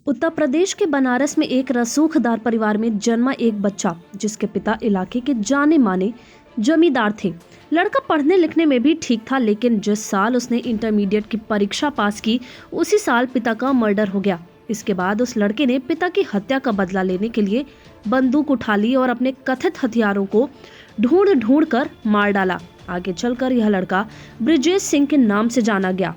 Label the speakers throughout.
Speaker 1: उत्तर प्रदेश के बनारस में एक रसूखदार परिवार में जन्मा एक बच्चा, जिसके पिता इलाके के जाने माने जमींदार थे। लड़का पढ़ने लिखने में भी ठीक था, लेकिन जिस साल उसने इंटरमीडिएट की परीक्षा पास की, उसी साल पिता का मर्डर हो गया। इसके बाद उस लड़के ने पिता की हत्या का बदला लेने के लिए बंदूक उठा ली और अपने कथित हथियारों को ढूंढ ढूंढ कर मार डाला। आगे चलकर यह लड़का ब्रिजेश सिंह के नाम से जाना गया।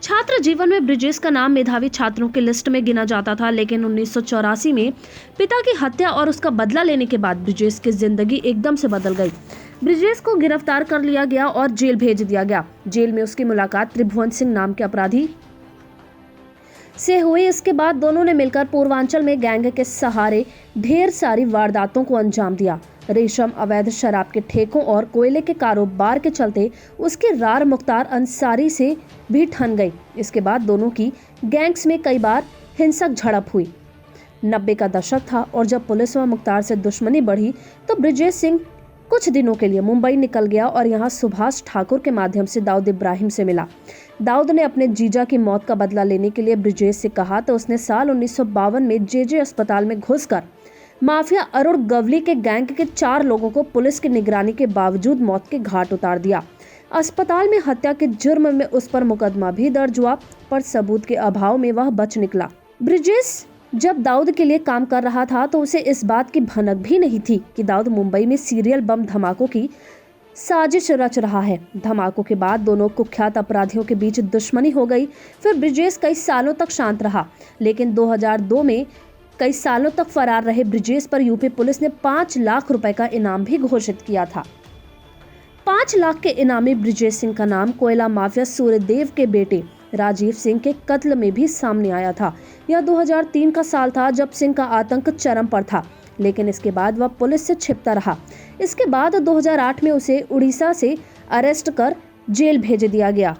Speaker 1: छात्र जीवन में ब्रिजेश का नाम मेधावी छात्रों की लिस्ट में गिना जाता था, लेकिन 1984 में पिता की हत्या और उसका बदला लेने के बाद ब्रिजेश की जिंदगी एकदम से बदल गई। ब्रिजेश को गिरफ्तार कर लिया गया और जेल भेज दिया गया। जेल में उसकी मुलाकात त्रिभुवन सिंह नाम के अपराधी से हुई। इसके बाद दोनों ने मिलकर पूर्वांचल में गैंग के सहारे ढेर सारी वारदातों को अंजाम दिया। रेशम, अवैध शराब के ठेकों और कोयले के कारोबार के चलते उसके रार मुख्तार अंसारी से भी ठन गई। इसके बाद दोनों की गैंग्स में कई बार हिंसक झड़प हुई। 90 का दशक था और जब पुलिस व मुख्तार से दुश्मनी बढ़ी तो ब्रिजेश सिंह कुछ दिनों के लिए मुंबई निकल गया और यहाँ सुभाष ठाकुर के माध्यम से दाऊद इब्राहिम से मिला। दाऊद ने अपने जीजा की मौत का बदला लेने के लिए ब्रिजेश से कहा तो उसने साल 1952 में जेजे अस्पताल में घुसकर माफिया अरुण गवली के गैंग के 4 लोगों को पुलिस की निगरानी के बावजूद मौत के घाट उतार दिया। अस्पताल में हत्या के जुर्म में उस पर मुकदमा भी दर्ज हुआ, पर सबूत के अभाव में वह बच निकला। ब्रिजेश जब दाऊद के लिए काम कर रहा था तो उसे इस बात की भनक भी नहीं थी कि दाऊद मुंबई में सीरियल बम धमाकों की साजिश रच रहा है। धमाकों के बाद दोनों कुख्यात अपराधियों के बीच दुश्मनी हो गई। फिर ब्रिजेश कई सालों तक शांत रहा, लेकिन 2002 में कई सालों तक फरार रहे ब्रिजेश पर यूपी पुलिस ने 5 लाख रुपए का इनाम भी घोषित किया था। 5 लाख के इनामी ब्रिजेश सिंह का नाम कोयला माफिया सूर्यदेव के बेटे राजीव सिंह के कत्ल में भी सामने आया था। यह 2003 का साल था जब सिंह का आतंक चरम पर था, लेकिन इसके बाद वह पुलिस से छिपता रहा। इसके बाद 2008 में उसे उड़ीसा से अरेस्ट कर जेल भेज दिया गया।